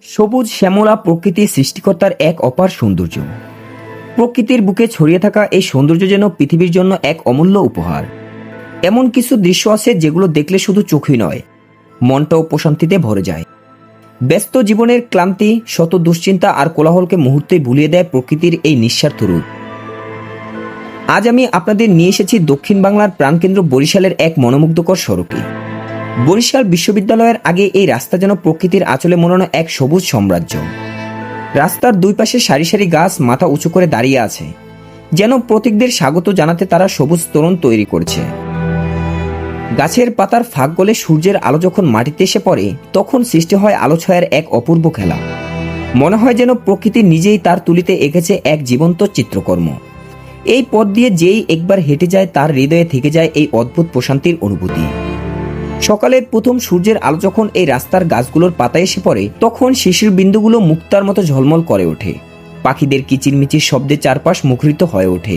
সবুজ শ্যামলা প্রকৃতি সৃষ্টিকর্তার এক অপার সৌন্দর্য। প্রকৃতির বুকে ছড়িয়ে থাকা এই সৌন্দর্য যেন পৃথিবীর জন্য এক অমূল্য উপহার। এমন কিছু দৃশ্য আছে যেগুলো দেখলে শুধু চোখই নয়, মনটাও প্রশান্তিতে ভরে যায়। ব্যস্ত জীবনের ক্লান্তি, শত দুশ্চিন্তা আর কোলাহলকে মুহূর্তেই ভুলিয়ে দেয় প্রকৃতির এই নিঃস্বার্থ রূপ। আজ আমি আপনাদের নিয়ে এসেছি দক্ষিণ বাংলার প্রাণকেন্দ্র বরিশালের এক মনোমুগ্ধকর সড়কে। বরিশাল বিশ্ববিদ্যালয়ের আগে এই রাস্তা যেন প্রকৃতির আঁচলে মোড়ানো এক সবুজ সাম্রাজ্য। রাস্তার দুই পাশে সারি সারি গাছ মাথা উঁচু করে দাঁড়িয়ে আছে, যেন প্রতীকদের স্বাগত জানাতে তারা সবুজ তোরণ তৈরি করছে। গাছের পাতার ফাঁক গলে সূর্যের আলো যখন মাটিতে এসে পড়ে, তখন সৃষ্টি হয় আলো ছায়ার এক অপূর্ব খেলা। মনে হয় যেন প্রকৃতি নিজেই তার তুলিতে এঁকেছে এক জীবন্ত চিত্রকর্ম। এই পথ দিয়ে যেই একবার হেঁটে যায় তার হৃদয়ে থেকে যায় এই অদ্ভুত প্রশান্তির অনুভূতি। সকালের প্রথম সূর্যের আলো যখন এই রাস্তার গাছগুলোর পাতায় এসে পড়ে, তখন শিশির বিন্দুগুলো মুক্তার মতো ঝলমল করে ওঠে। পাখিদের কিচিরমিচির শব্দে চারপাশ মুখরিত হয়ে ওঠে।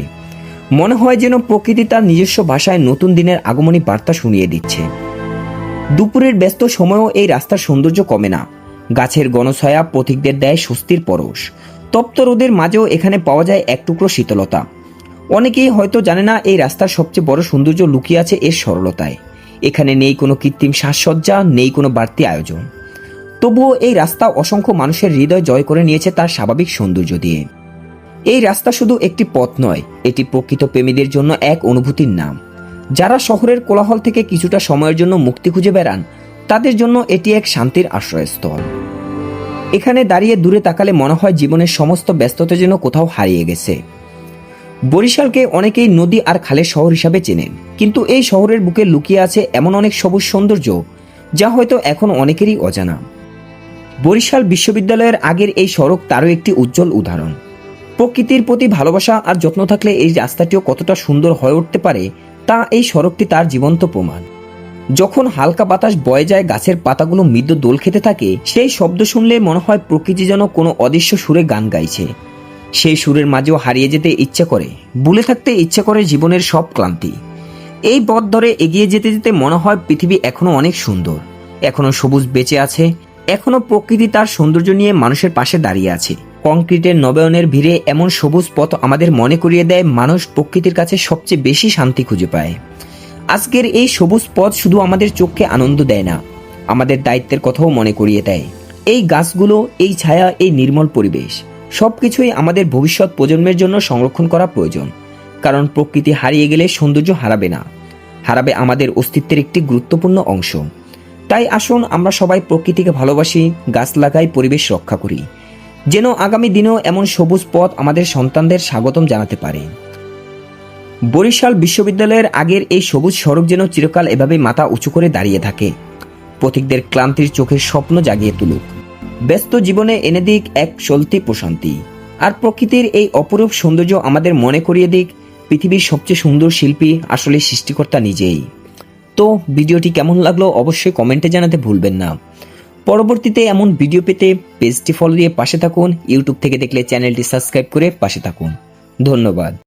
মনে হয় যেন প্রকৃতি তার নিজস্ব ভাষায় নতুন দিনের আগমনী বার্তা শুনিয়ে দিচ্ছে। দুপুরের ব্যস্ত সময়েও এই রাস্তার সৌন্দর্য কমে না। গাছের গণছায়া পথিকদের দেয় স্বস্তির পরশ। তপ্ত রোদের মাঝেও এখানে পাওয়া যায় এক টুকরো শীতলতা। অনেকেই হয়তো জানে না এই রাস্তার সবচেয়ে বড় সৌন্দর্য লুকিয়ে আছে এর সরলতায়। এখানে নেই কোনো কৃত্রিম সাজসজ্জা, নেই কোনো বাড়তি আয়োজন। তবুও এই রাস্তা অসংখ্য মানুষের হৃদয় জয় করে নিয়েছে তার স্বাভাবিক সৌন্দর্য দিয়ে। এই রাস্তা শুধু একটি পথ নয়, এটি প্রকৃত প্রেমীদের জন্য এক অনুভূতির নাম। যারা শহরের কোলাহল থেকে কিছুটা সময়ের জন্য মুক্তি খুঁজে বেড়ান, তাদের জন্য এটি এক শান্তির আশ্রয়স্থল। এখানে দাঁড়িয়ে দূরে তাকালে মনে হয় জীবনের সমস্ত ব্যস্ততা যেন কোথাও হারিয়ে গেছে। বরিশালকে অনেকেই নদী আর খালের শহর হিসাবে চেনেন, কিন্তু এই শহরের বুকে লুকিয়ে আছে এমন অনেক সবুজ সৌন্দর্য যা হয়তো এখন অনেকেরই অজানা। বরিশাল বিশ্ববিদ্যালয়ের আগের এই সড়ক তারও একটি উজ্জ্বল উদাহরণ। প্রকৃতির প্রতি ভালোবাসা আর যত্ন থাকলে এই রাস্তাটিও কতটা সুন্দর হয়ে উঠতে পারে তা এই সড়কটি তার জীবন্ত প্রমাণ। যখন হালকা বাতাস বয়ে যায়, গাছের পাতাগুলো মৃদু দোল খেতে থাকে, সেই শব্দ শুনলে মনে হয় প্রকৃতি যেন কোনো অদৃশ্য সুরে গান গাইছে। সেই সুরের মাঝেও হারিয়ে যেতে ইচ্ছে করে, ভুলে থাকতে ইচ্ছে করে জীবনের সব ক্লান্তি। এই পথ ধরে এগিয়ে যেতে যেতে মনে হয় পৃথিবী এখনো অনেক সুন্দর, এখনো সবুজ বেঁচে আছে, এখনো প্রকৃতি তার সৌন্দর্য নিয়ে মানুষের পাশে দাঁড়িয়ে আছে। কংক্রিটের নবায়নের ভিড়ে এমন সবুজ পথ আমাদের মনে করিয়ে দেয় মানুষ প্রকৃতির কাছে সবচেয়ে বেশি শান্তি খুঁজে পায়। আজকের এই সবুজ পথ শুধু আমাদের চোখকে আনন্দ দেয় না, আমাদের দায়িত্বের কথাও মনে করিয়ে দেয়। এই গাছগুলো, এই ছায়া, এই নির্মল পরিবেশ সবকিছুই আমাদের ভবিষ্যৎ প্রজন্মের জন্য সংরক্ষণ করা প্রয়োজন। কারণ প্রকৃতি হারিয়ে গেলে সৌন্দর্য হারাবে না, হারাবে আমাদের অস্তিত্বের একটি গুরুত্বপূর্ণ অংশ। তাই আসুন আমরা সবাই প্রকৃতিকে ভালোবাসি, গাছ লাগাই, পরিবেশ রক্ষা করি, যেন আগামী দিনেও এমন সবুজ পথ আমাদের সন্তানদের স্বাগতম জানাতে পারে। বরিশাল বিশ্ববিদ্যালয়ের আগের এই সবুজ সড়ক যেন চিরকাল এভাবে মাথা উঁচু করে দাঁড়িয়ে থাকে, পথিকদের ক্লান্তির চোখের স্বপ্ন জাগিয়ে তুলুক, ব্যস্ত জীবনে এনে দিক এক চলতি প্রশান্তি। আর প্রকৃতির এই অপরূপ সৌন্দর্য আমাদের মনে করিয়ে দিক পৃথিবীর সবচেয়ে সুন্দর শিল্পী আসলে সৃষ্টিকর্তা নিজেই। তো ভিডিওটি কেমন লাগলো অবশ্যই কমেন্টে জানাতে ভুলবেন না। পরবর্তীতে এমন ভিডিও পেতে পেজটি ফলো দিয়ে পাশে থাকুন। ইউটিউব থেকে দেখলে চ্যানেলটি সাবস্ক্রাইব করে পাশে থাকুন। ধন্যবাদ।